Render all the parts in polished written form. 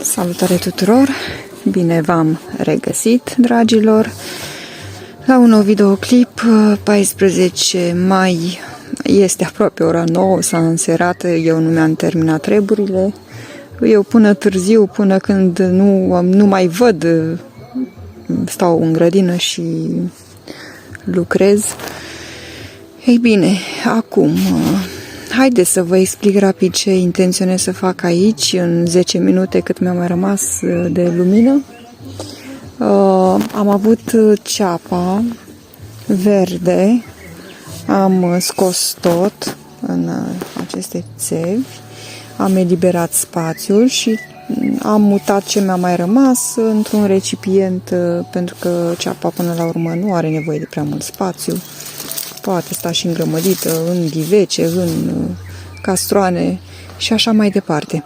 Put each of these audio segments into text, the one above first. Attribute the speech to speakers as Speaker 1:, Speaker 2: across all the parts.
Speaker 1: Salutare tuturor! Bine v-am regăsit, dragilor, la un nou videoclip. 14 mai, este aproape ora 9, s-a înserat, eu nu mi-am terminat treburile. Eu până târziu, până când nu mai văd, stau în grădină și lucrez. Ei bine, acum, haideți să vă explic rapid ce intenționez să fac aici, în 10 minute cât mi-a mai rămas de lumină. Am avut ceapa verde, am scos tot în aceste țevi, am eliberat spațiul și am mutat ce mi-a mai rămas într-un recipient, pentru că ceapa până la urmă nu are nevoie de prea mult spațiu. Poate sta și îngrămădită în ghivece, în castroane și așa mai departe.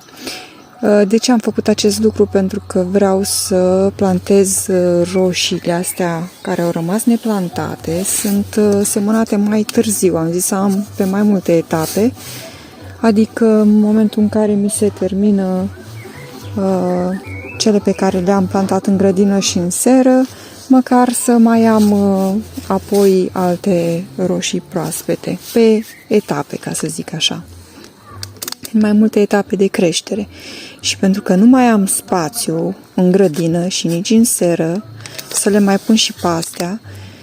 Speaker 1: De ce am făcut acest lucru? Pentru că vreau să plantez roșiile astea care au rămas neplantate. Sunt semănate mai târziu, am zis să am pe mai multe etape, adică în momentul în care mi se termină cele pe care le-am plantat în grădină și în seră, măcar să mai am apoi alte roșii proaspete, pe etape, ca să zic așa, în mai multe etape de creștere. Și pentru că nu mai am spațiu în grădină și nici în seră, să le mai pun și pe astea,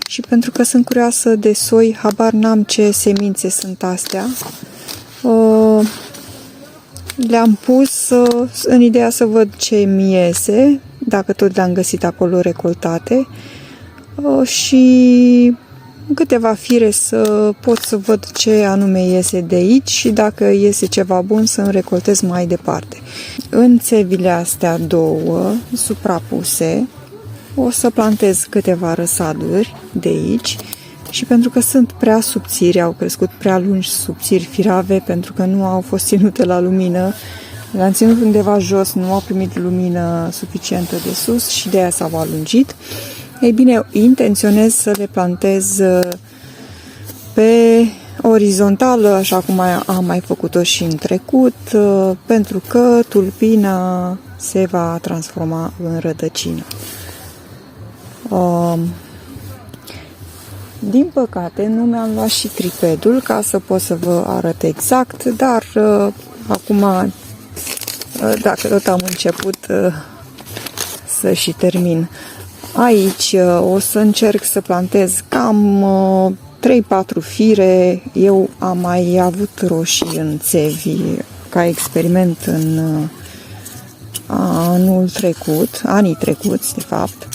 Speaker 1: și pentru că sunt curioasă de soi, habar n-am ce semințe sunt astea, le-am pus în ideea să văd ce mi iese, dacă tot le-am găsit acolo recoltate, și câteva fire să pot să văd ce anume iese de aici și dacă iese ceva bun să îmi recoltez mai departe. În țevile astea două suprapuse o să plantez câteva răsaduri de aici și pentru că sunt prea subțiri, au crescut prea lungi, subțiri, firave, pentru că nu au fost ținute la lumină, le-am ținut undeva jos, nu au primit lumină suficientă de sus și de aia s-au alungit. Ei bine, intenționez să le plantez pe orizontală, așa cum am mai făcut-o și în trecut, pentru că tulpina se va transforma în rădăcină. Din păcate, nu mi-am luat și tripedul ca să pot să vă arăt exact, dar acum, dacă tot am început, să și termin. Aici o să încerc să plantez cam 3-4 fire. Eu am mai avut roșii în țevi ca experiment în anii trecuți, de fapt,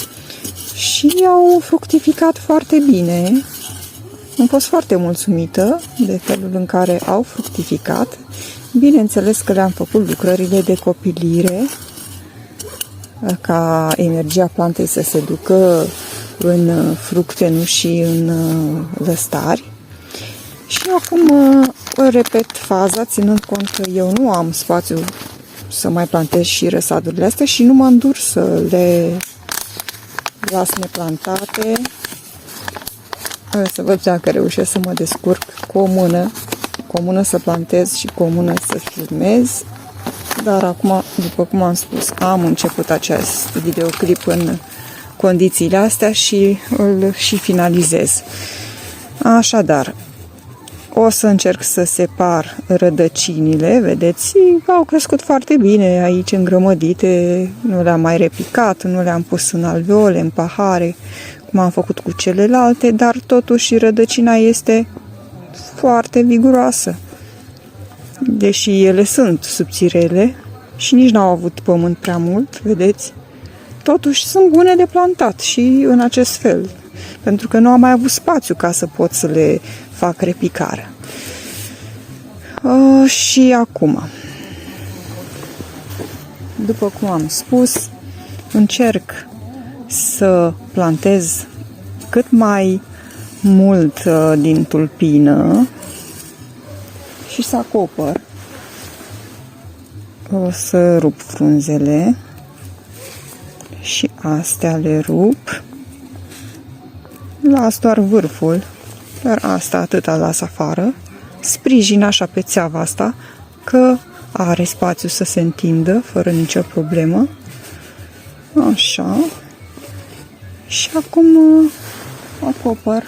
Speaker 1: și au fructificat foarte bine. Am fost foarte mulțumită de felul în care au fructificat. Bineînțeles că le-am făcut lucrările de copilire, ca energia plantei să se ducă în fructe, nu și în lăstari. Și acum repet faza, ținând cont că eu nu am spațiu să mai plantez și răsadurile astea și nu mă îndur să le las neplantate. Să văd dacă reușesc să mă descurc cu o mână să plantez și cu o mână să filmez. Dar acum, după cum am spus, am început acest videoclip în condițiile astea și îl și finalizez. Așadar, o să încerc să separ rădăcinile, vedeți, au crescut foarte bine aici îngrămădite, nu le-am mai repicat, nu le-am pus în alveole, în pahare, cum am făcut cu celelalte, dar totuși rădăcina este foarte viguroasă. Deși ele sunt subțirele și nici n-au avut pământ prea mult, vedeți, totuși sunt bune de plantat și în acest fel, pentru că nu am mai avut spațiu ca să pot să le fac repicarea. Și acum, după cum am spus, încerc să plantez cât mai mult din tulpină și să acopăr. O să rup frunzele și astea le rup. Las doar vârful, dar asta atâta las afară. Sprijin așa pe țeava asta, că are spațiu să se întindă fără nicio problemă. Așa. Și acum acopăr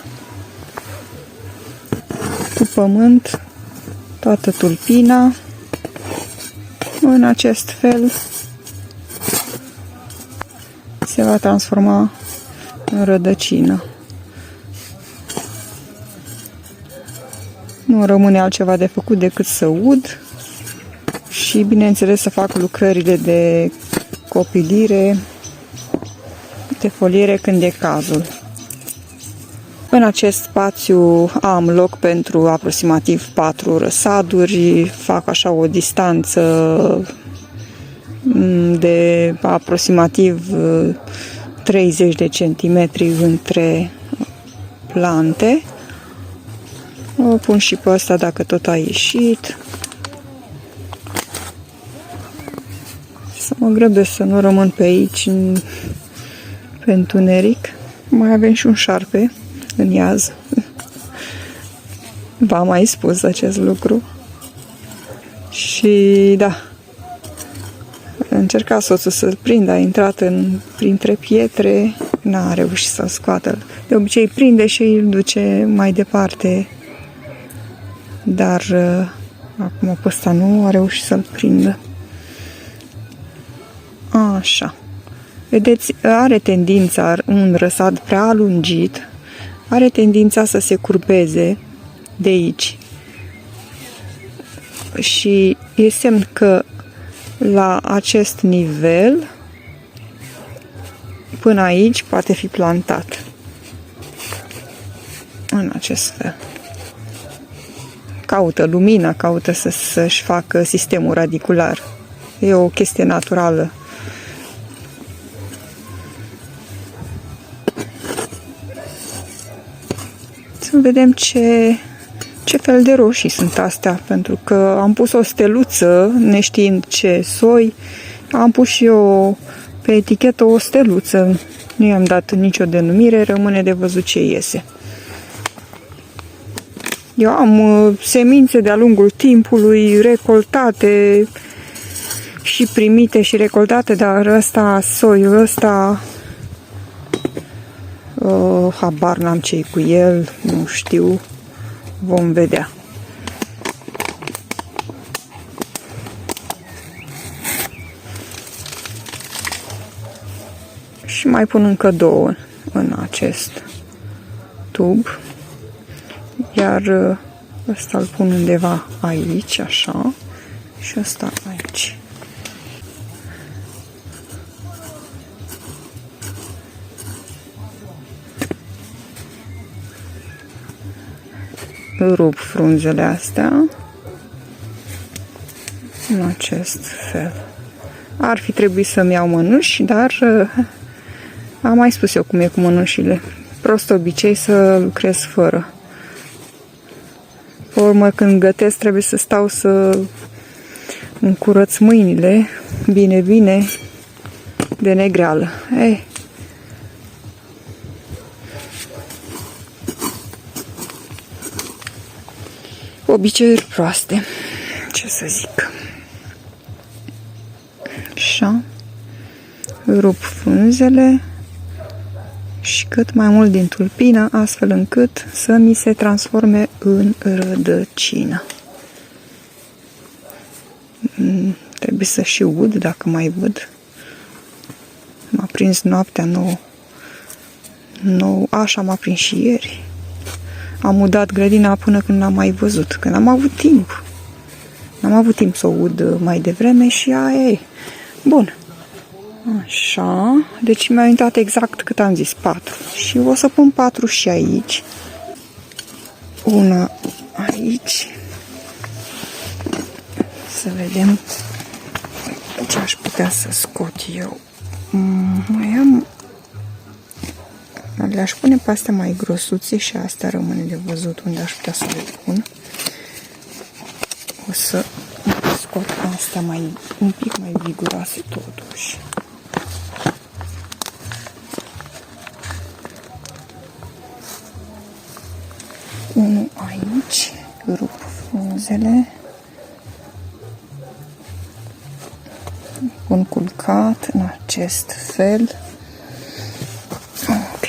Speaker 1: cu pământ toată tulpina. În acest fel se va transforma în rădăcină. Nu rămâne altceva de făcut decât să ud și, bineînțeles, să fac lucrările de copilire, de foliere când e cazul. În acest spațiu am loc pentru aproximativ 4 răsaduri, fac așa o distanță de aproximativ 30 de centimetri între plante. O pun și pe asta dacă tot a ieșit. Să mă grăbesc să nu rămân pe aici pe întuneric. Mai avem și un șarpe în iaz. V-am mai spus acest lucru. Și da, încerca soțul să-l prindă, a intrat printre pietre, n-a reușit să-l scoată. De obicei prinde și îl duce mai departe, dar acum pe ăsta nu a reușit să-l prindă. Așa. Vedeți, are tendința, un răsad prea lungit, are tendința să se curbeze de aici. Și e semn că la acest nivel, până aici, poate fi plantat. În acest fel. Caută lumina, caută să-și facă sistemul radicular. E o chestie naturală. Să vedem ce fel de roșii sunt astea, pentru că am pus o steluță, neștiind ce soi, am pus și eu pe etichetă o steluță, nu i-am dat nicio denumire, rămâne de văzut ce iese. Eu am semințe de-a lungul timpului, recoltate și primite și recoltate, dar ăsta, soiul ăsta, habar n-am ce-i cu el, nu știu, vom vedea. Și mai pun încă 2 în acest tub, iar ăsta îl pun undeva aici, așa, și ăsta aici. Rup frunzele astea în acest fel. Ar fi trebuit să-mi iau mănuși, dar am mai spus eu cum e cu mănușile. Prost obicei să lucrez fără. Pe urmă, când gătesc, trebuie să stau să îmi curăț mâinile bine de negreală. Ei. Obiceiuri proaste, ce să zic. Așa. Rup frunzele și cât mai mult din tulpină, astfel încât să mi se transforme în rădăcină. Trebuie să și ud, dacă mai văd. M-a prins noaptea nouă. Așa m-a prins și ieri. Am udat grădina până când n-am mai văzut, când am avut timp. N-am avut timp să o ud mai devreme și aia e. Bun. Așa. Deci mi-au intrat exact cât am zis, 4. Și o să pun 4 și aici. Una aici. Să vedem ce aș putea să scot eu. Mai am... Le-aș pune pe astea mai grosuțe și astea rămâne de văzut unde aș putea să le pun. O să scot astea un pic mai viguroase totuși. Unul aici, rup frunzele. pun culcat în acest fel. Ok.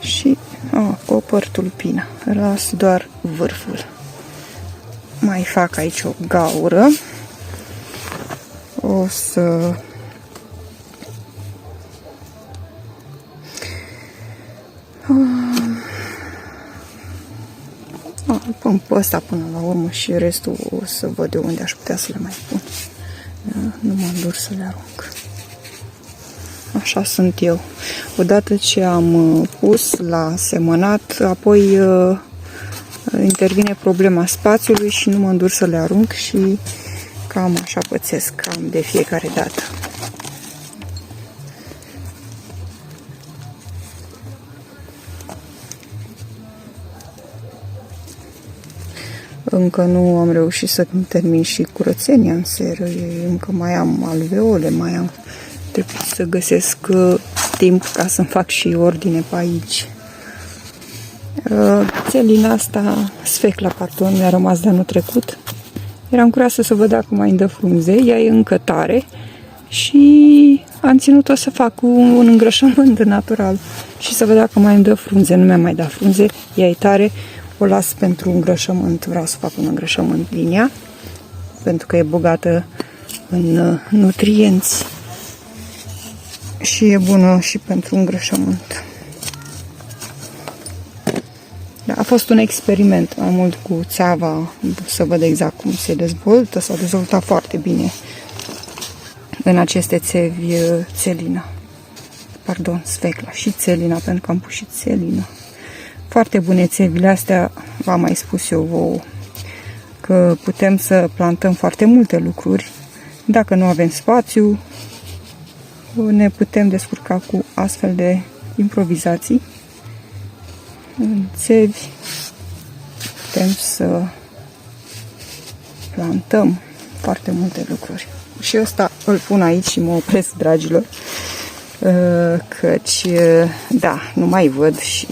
Speaker 1: Și acopăr tulpina. Las doar vârful. Mai fac aici o gaură. O să îl pun pe ăsta până la urmă și restul o să văd de unde aș putea să le mai pun. Nu mă îndur să le arunc. Așa sunt eu. Odată ce am pus la semănat, apoi intervine problema spațiului și nu mă îndur să le arunc și cam așa pățesc cam de fiecare dată. Încă nu am reușit să termin și curățenia în seră. Încă mai am alveole, mai am... Trebuie să găsesc timp ca să-mi fac și ordine pe aici. Țelina asta, sfec la carton, mi-a rămas de anul trecut. Eram curioasă să văd dacă mai îmi dă frunze. Ea e încă tare și am ținut-o să fac un îngrășământ natural și să văd dacă mai îmi dă frunze. Nu mi-a mai dat frunze, ea e tare. O las pentru îngrășământ, vreau să fac un îngrășământ din ea, pentru că e bogată în nutrienți și e bună și pentru îngrășământ. Da, a fost un experiment mai mult cu țeava, să văd exact cum se dezvoltă. S-a dezvoltat foarte bine în aceste țevi țelina. Pardon, sfecla și țelina, pentru că am pus și țelină. Foarte bune țevile astea, v-am mai spus eu vouă, că putem să plantăm foarte multe lucruri. Dacă nu avem spațiu, ne putem descurca cu astfel de improvizații. În țevi putem să plantăm foarte multe lucruri. Și ăsta îl pun aici și mă opresc, dragilor, căci, da, nu mai văd și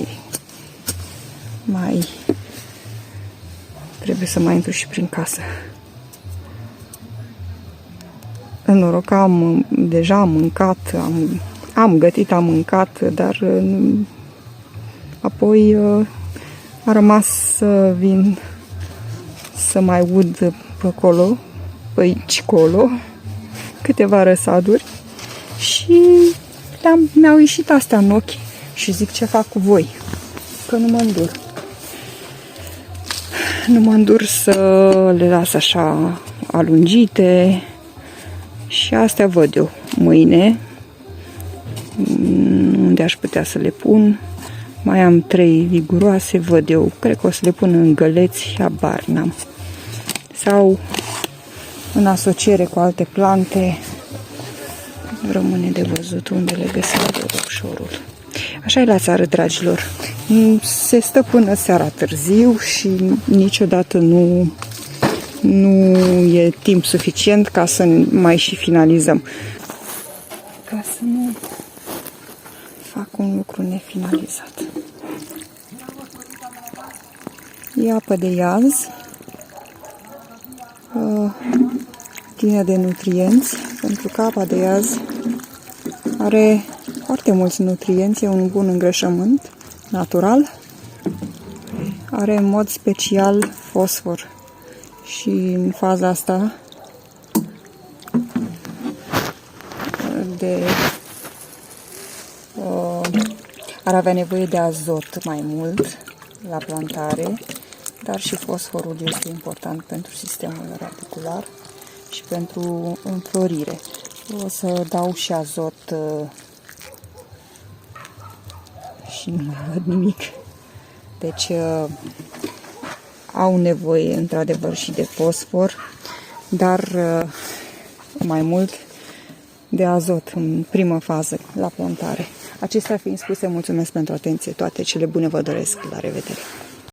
Speaker 1: trebuie să mai intru și prin casă. În noroc că deja am mâncat, am gătit, am mâncat, dar apoi a rămas să vin să mai ud pe acolo, pe aici, colo, câteva răsaduri și mi-au ieșit astea în ochi și zic ce fac cu voi, că nu mă îndur. Nu mă îndur să le las așa alungite și astea văd eu mâine unde aș putea să le pun. Mai am 3 viguroase, văd eu, cred că o să le pun în găleți, habar n-am. Sau în asociere cu alte plante, rămâne de văzut unde le găsesc de ușorul. Așa e la țară, dragilor. Se stă până seara târziu și niciodată nu e timp suficient ca să mai și finalizăm. Ca să nu fac un lucru nefinalizat. E apă de iaz, plină de nutrienți, pentru că apa de iaz are foarte mulți nutrienți, e un bun îngrășământ natural, are în mod special fosfor și în faza asta ar avea nevoie de azot mai mult la plantare, dar și fosforul este important pentru sistemul radicular și pentru înflorire. O să dau și azot și nu mai văd nimic. Deci au nevoie într-adevăr și de fosfor, dar mai mult de azot în primă fază la plantare. Acestea fiind spuse, mulțumesc pentru atenție, toate cele bune vă doresc, la revedere!